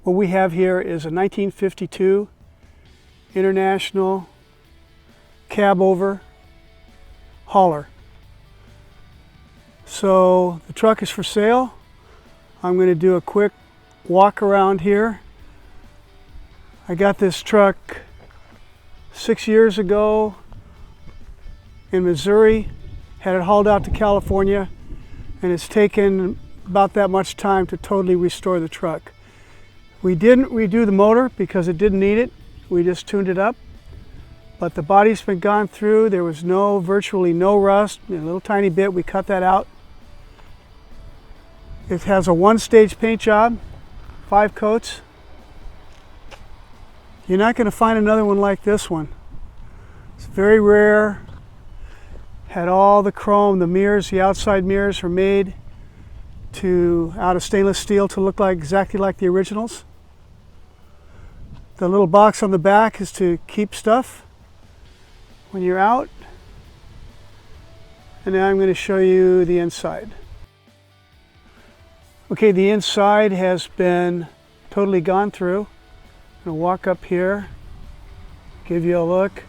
What we have here is a 1952 International cab over hauler. So the truck is for sale. I'm going to do a quick walk around here. I got this truck 6 years ago in Missouri, had it hauled out to California, and it's taken about that much time to totally restore the truck. We didn't redo the motor because it didn't need it. We just tuned it up. But the body's been gone through. There was virtually no rust, a little tiny bit. We cut that out. It has a one-stage paint job, 5 coats. You're not going to find another one like this one. It's very rare. Had all the chrome, the mirrors, the outside mirrors are made out of stainless steel to look exactly like the originals. The little box on the back is to keep stuff when you're out. And now I'm going to show you the inside. Okay, the inside has been totally gone through. I'm going to walk up here, give you a look.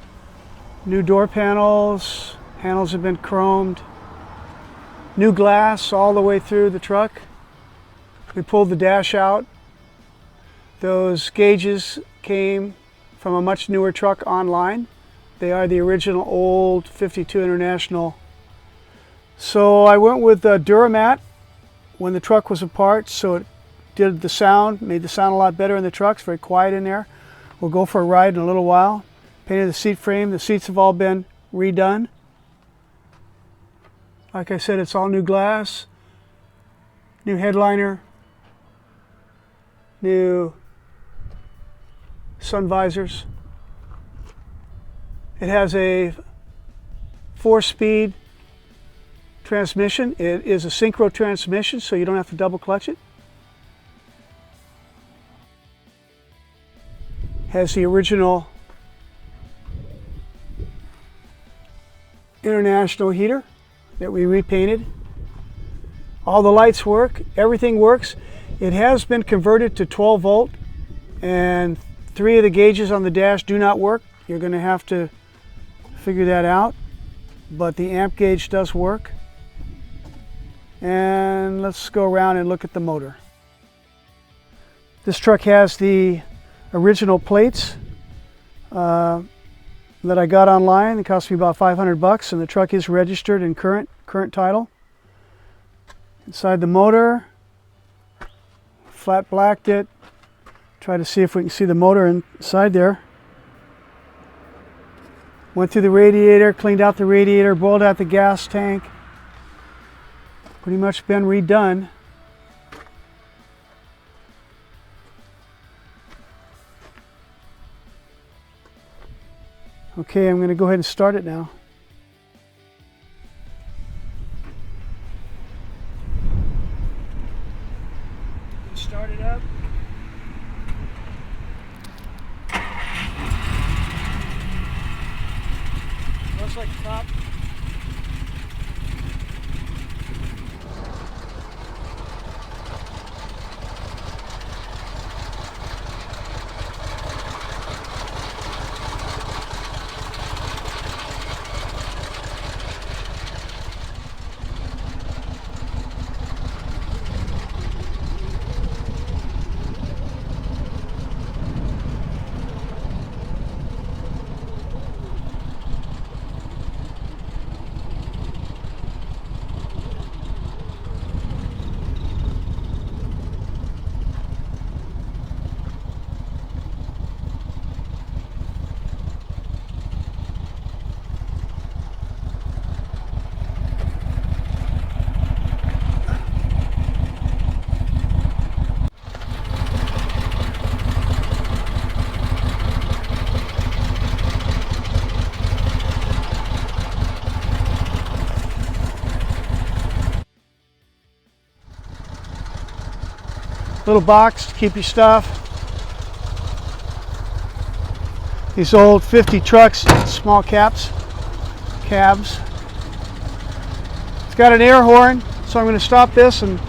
New door panels, handles have been chromed. New glass all the way through the truck. We pulled the dash out. Those gauges came from a much newer truck online. They are the original old 52 International. So I went with Duramat when the truck was apart, so it did the sound, made the sound a lot better in the truck. It's very quiet in there. We'll go for a ride in a little while. Painted the seat frame. The seats have all been redone. Like I said, it's all new glass, new headliner, new sun visors. It has a 4-speed transmission. It is a synchro transmission, so you don't have to double clutch it. Has the original International heater that we repainted. All the lights work, everything works. It has been converted to 12 volt, and 3 of the gauges on the dash do not work. You're going to have to figure that out, but the amp gauge does work. And let's go around and look at the motor. This truck has the original plates that I got online. It cost me about $500, and the truck is registered in current title. Inside the motor, flat blacked it. Try to see if we can see the motor inside there. Went through the radiator, cleaned out the radiator, boiled out the gas tank. Pretty much been redone. Okay, I'm going to go ahead and start it now. Start it up. Looks like the top. Little box to keep your stuff. These old 50 trucks, small cabs. It's got an air horn, so I'm going to stop this and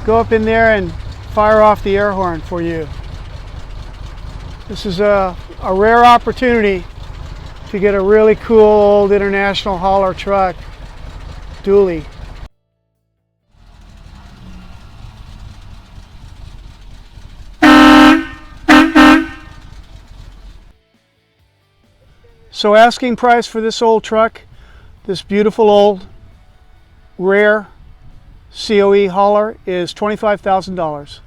go up in there and fire off the air horn for you. This is a rare opportunity to get a really cool old international hauler truck, dually. So asking price for this old truck, this beautiful old rare C.O.E hauler, is $25,000.